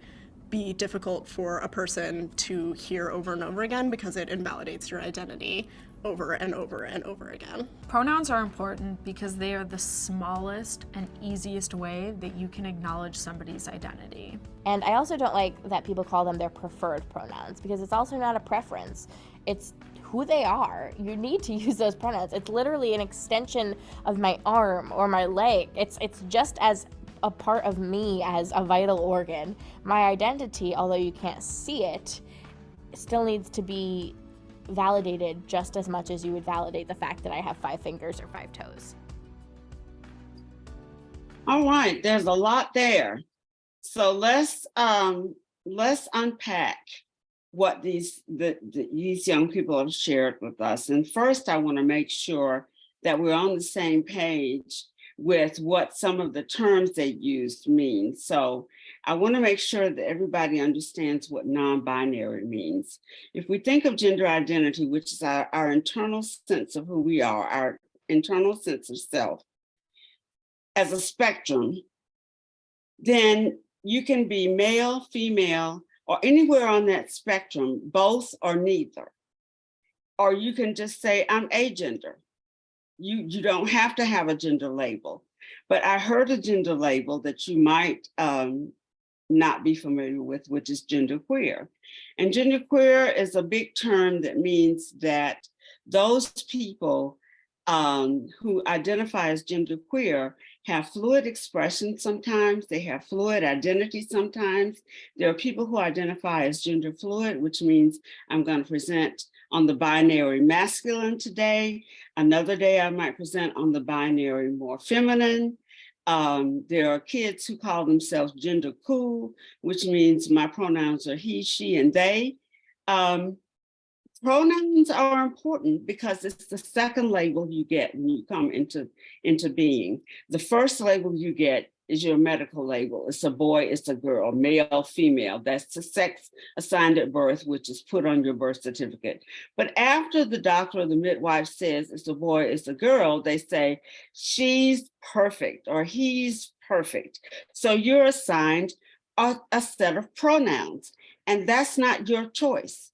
be difficult for a person to hear over and over again because it invalidates your identity over and over and over again. Pronouns are important because they are the smallest and easiest way that you can acknowledge somebody's identity. And I also don't like that people call them their preferred pronouns because it's also not a preference. It's who they are. You need to use those pronouns. It's literally an extension of my arm or my leg. It's just as a part of me as a vital organ. My identity, although you can't see it, still needs to be validated just as much as you would validate the fact that I have 5 fingers or 5 toes. All right, there's a lot there. So let's unpack what these young people have shared with us. And first, I want to make sure that we're on the same page with what some of the terms they used mean. So I want to make sure that everybody understands what non-binary means. If we think of gender identity, which is our internal sense of who we are, our internal sense of self, as a spectrum, then you can be male, female, or anywhere on that spectrum, both or neither. Or you can just say, I'm agender. You don't have to have a gender label. But I heard a gender label that you might not be familiar with, which is genderqueer. And genderqueer is a big term that means that those people who identify as genderqueer have fluid expression sometimes, they have fluid identity sometimes. There are people who identify as gender fluid, which means I'm going to present on the binary masculine today. Another day I might present on the binary more feminine. There are kids who call themselves gender cool, which means my pronouns are he, she, and they. Pronouns are important because it's the second label you get when you come into being. The first label you get is your medical label. It's a boy, it's a girl, male, female. That's the sex assigned at birth, which is put on your birth certificate. But after the doctor or the midwife says it's a boy, it's a girl, they say she's perfect or he's perfect. So you're assigned a set of pronouns, and that's not your choice.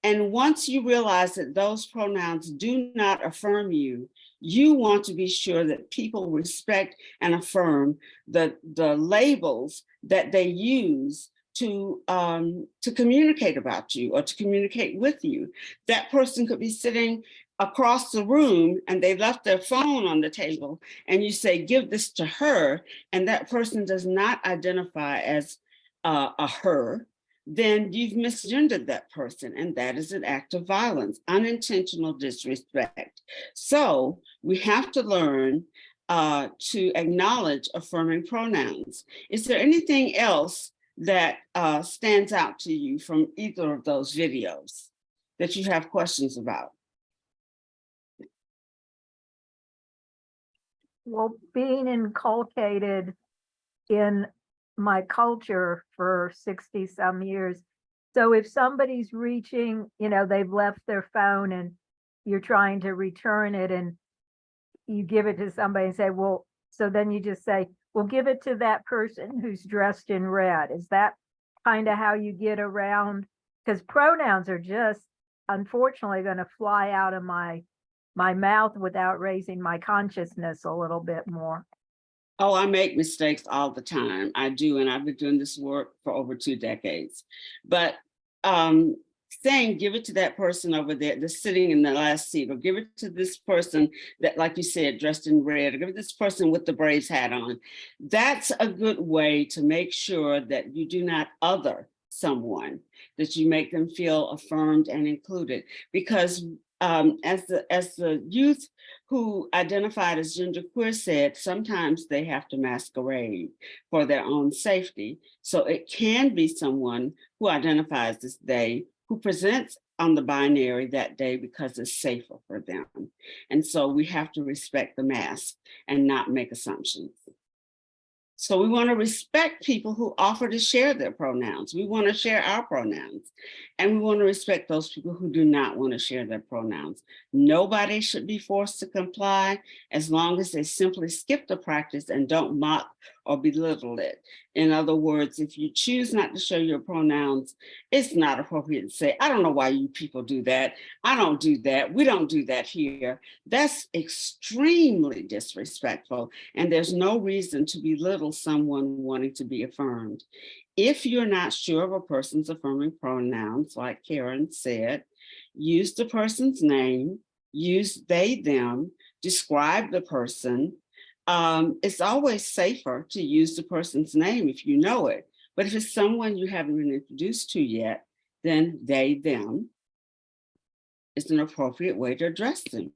And once you realize that those pronouns do not affirm you, you want to be sure that people respect and affirm the labels that they use to communicate about you or to communicate with you. That person could be sitting across the room and they left their phone on the table, and you say, give this to her, and that person does not identify as a her, then you've misgendered that person, and that is an act of violence, unintentional disrespect. So we have to learn to acknowledge affirming pronouns. Is there anything else that stands out to you from either of those videos that you have questions about? Well, being inculcated in my culture for 60 some years. So if somebody's reaching, they've left their phone and you're trying to return it and you give it to somebody and say, well, so then you just say, well, give it to that person who's dressed in red. Is that kind of how you get around? Because pronouns are just, unfortunately, going to fly out of my mouth without raising my consciousness a little bit more. Oh, I make mistakes all the time. I do, and I've been doing this work for over 2 decades. But saying, give it to that person over there that's sitting in the last seat, or give it to this person that, like you said, dressed in red, or give it to this person with the Braves hat on. That's a good way to make sure that you do not other someone, that you make them feel affirmed and included. Because as the youth who identified as genderqueer said, sometimes they have to masquerade for their own safety. So it can be someone who identifies as they, who presents on the binary that day because it's safer for them. And so we have to respect the mask and not make assumptions. So we want to respect people who offer to share their pronouns. We want to share our pronouns, and we want to respect those people who do not want to share their pronouns. Nobody should be forced to comply as long as they simply skip the practice and don't mock or belittle it. In other words, if you choose not to show your pronouns, it's not appropriate to say, I don't know why you people do that. I don't do that. We don't do that here. That's extremely disrespectful, and there's no reason to belittle someone wanting to be affirmed. If you're not sure of a person's affirming pronouns, like Karen said, use the person's name, use they, them, describe the person. It's always safer to use the person's name if you know it. But if it's someone you haven't been introduced to yet, then they, them is an appropriate way to address them.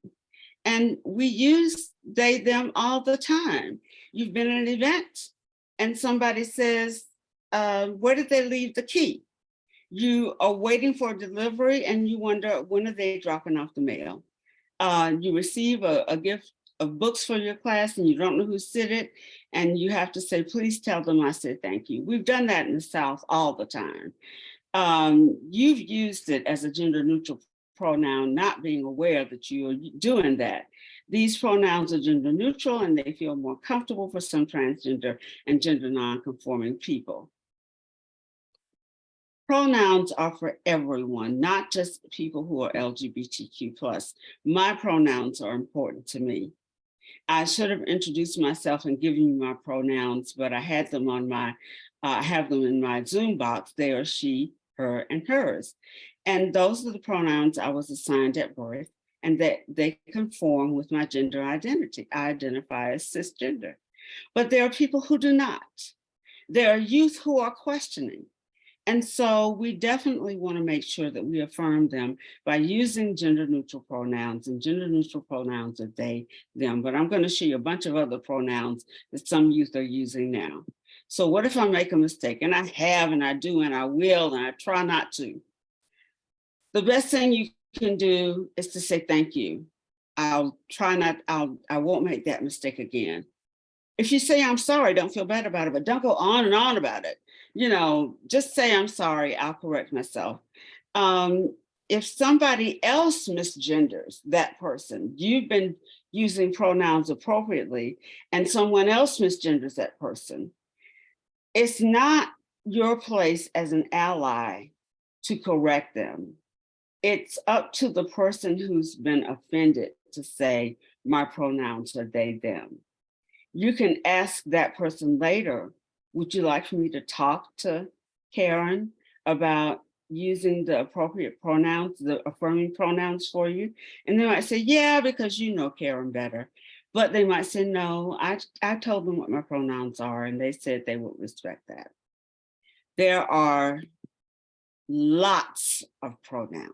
And we use they, them all the time. You've been at an event and somebody says, where did they leave the key? You are waiting for delivery and you wonder, when are they dropping off the mail? You receive a gift of books for your class and you don't know who said it, and you have to say, please tell them I said thank you. We've done that in the South all the time. You've used it as a gender neutral pronoun, not being aware that you're doing that. These pronouns are gender neutral and they feel more comfortable for some transgender and gender non-conforming people. Pronouns are for everyone, not just people who are LGBTQ+. My pronouns are important to me. I should have introduced myself and given you my pronouns, but I had them on my, have them in my Zoom box. They are she, her, and hers. And those are the pronouns I was assigned at birth, and that they conform with my gender identity. I identify as cisgender. But there are people who do not. There are youth who are questioning. And so we definitely want to make sure that we affirm them by using gender neutral pronouns, and gender neutral pronouns are they, them. But I'm going to show you a bunch of other pronouns that some youth are using now. So what if I make a mistake? And I have, and I do, and I will, and I try not to. The best thing you can do is to say thank you. I won't make that mistake again. If you say I'm sorry, don't feel bad about it, but don't go on and on about it. You know, just say I'm sorry, I'll correct myself. If somebody else misgenders that person, you've been using pronouns appropriately, and someone else misgenders that person, it's not your place as an ally to correct them. It's up to the person who's been offended to say, my pronouns are they, them. You can ask that person later, would you like for me to talk to Karen about using the appropriate pronouns, the affirming pronouns for you? And they might say, yeah, because you know Karen better. But they might say, no, I told them what my pronouns are, and they said they would respect that. There are lots of pronouns.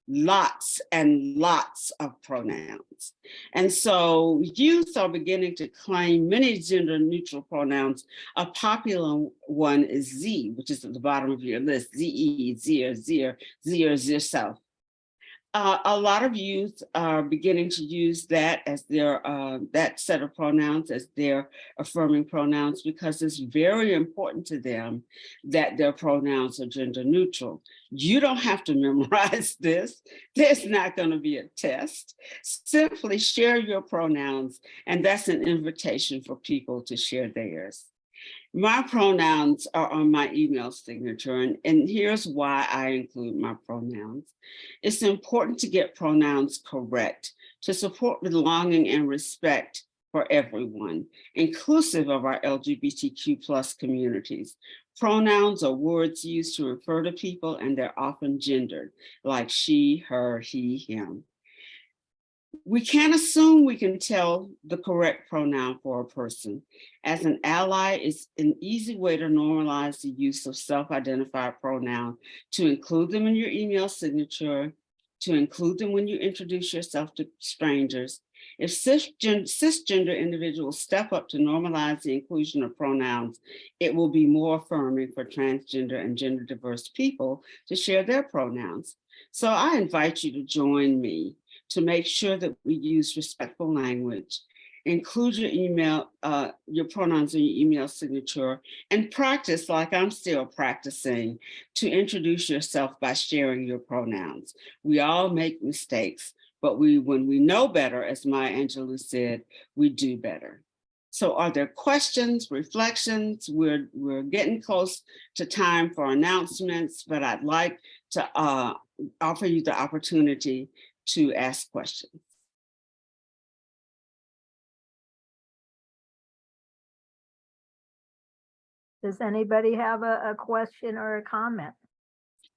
Lots and lots of pronouns. And so youth are beginning to claim many gender neutral pronouns. A popular one is Z, which is at the bottom of your list, Z-E, Z-er, Z-er, Z-er, Z-self. A lot of youth are beginning to use that as their, that set of pronouns as their affirming pronouns, because it's very important to them that their pronouns are gender neutral. You don't have to memorize this. There's not going to be a test. Simply share your pronouns, and that's an invitation for people to share theirs. My pronouns are on my email signature, and here's why I include my pronouns. It's important to get pronouns correct to support belonging and respect for everyone, inclusive of our LGBTQ+ communities. Pronouns are words used to refer to people, and they're often gendered, like she, her, he, him. We can't assume we can tell the correct pronoun for a person. As an ally, it's an easy way to normalize the use of self-identified pronoun, to include them in your email signature, to include them when you introduce yourself to strangers. If cisgender individuals step up to normalize the inclusion of pronouns, it will be more affirming for transgender and gender diverse people to share their pronouns. So I invite you to join me to make sure that we use respectful language, include your email, your pronouns in your email signature, and practice, like I'm still practicing, to introduce yourself by sharing your pronouns. We all make mistakes, but when we know better, as Maya Angelou said, we do better. So are there questions, reflections? We're getting close to time for announcements, but I'd like to offer you the opportunity to ask questions. Does anybody have a question or a comment?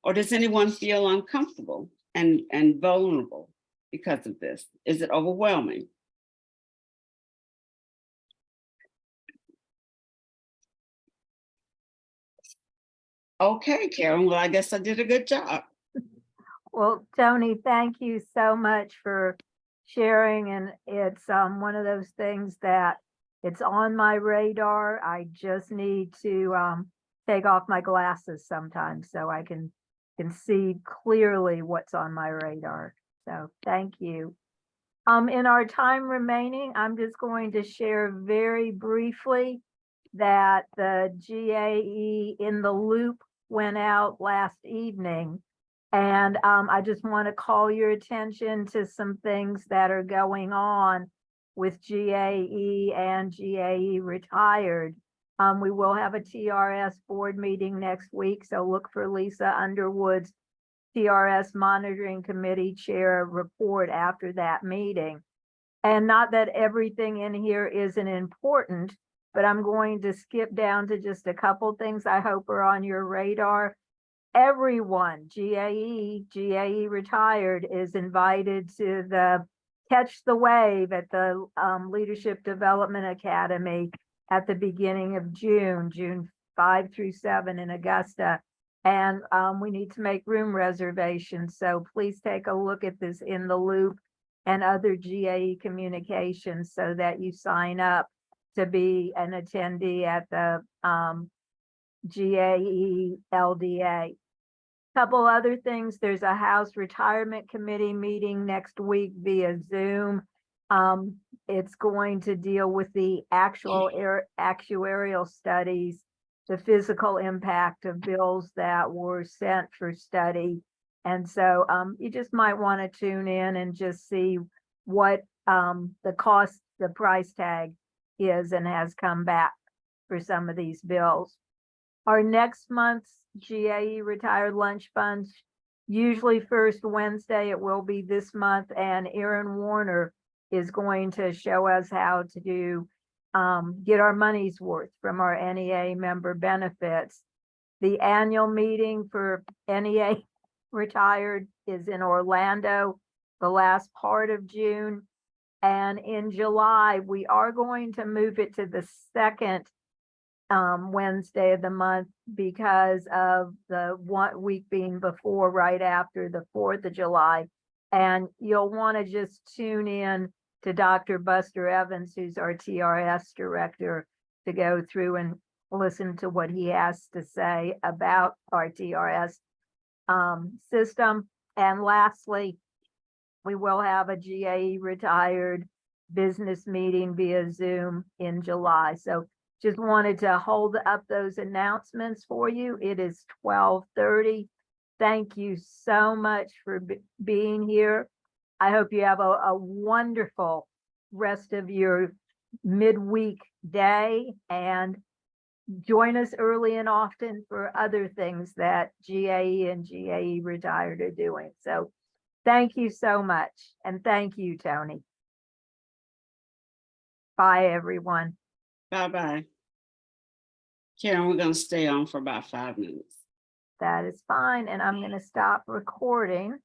Or does anyone feel uncomfortable and vulnerable because of this? Is it overwhelming? Okay, Karen, well, I guess I did a good job. Well, Toni, thank you so much for sharing. And it's one of those things that it's on my radar. I just need to take off my glasses sometimes so I can see clearly what's on my radar. So thank you. In our time remaining, I'm just going to share very briefly that the GAE in the Loop went out last evening. And I just want to call your attention to some things that are going on with GAE and GAE-Retired. We will have a TRS board meeting next week, so look for Lisa Underwood's TRS Monitoring Committee Chair report after that meeting. And not that everything in here isn't important, but I'm going to skip down to just a couple things I hope are on your radar. Everyone, GAE-Retired, is invited to the Catch the Wave at the Leadership Development Academy at the beginning of June 5 through 7 in Augusta. And we need to make room reservations. So please take a look at this in the Loop and other GAE communications so that you sign up to be an attendee at the GAE LDA. Couple other things. There's a House Retirement Committee meeting next week via Zoom. It's going to deal with the actual actuarial studies, the physical impact of bills that were sent for study. And so you just might want to tune in and just see what the cost, the price tag is and has come back for some of these bills. Our next month's GAE Retired Lunch Bunch, usually first Wednesday, it will be this month, and Erin Warner is going to show us how to do, get our money's worth from our NEA member benefits. The annual meeting for NEA Retired is in Orlando, the last part of June. And in July, we are going to move it to the second Wednesday of the month because of the 1 week being before, right after the 4th of July. And you'll want to just tune in to Dr. Buster Evans, who's our TRS director, to go through and listen to what he has to say about our TRS system. And lastly, we will have a GAE Retired business meeting via Zoom in July. So just wanted to hold up those announcements for you. It is 12:30. Thank you so much for being here. I hope you have a wonderful rest of your midweek day, and join us early and often for other things that GAE and GAE Retired are doing. So thank you so much. And thank you, Toni. Bye, everyone. Bye-bye. Karen, we're going to stay on for about 5 minutes. That is fine. And I'm going to stop recording.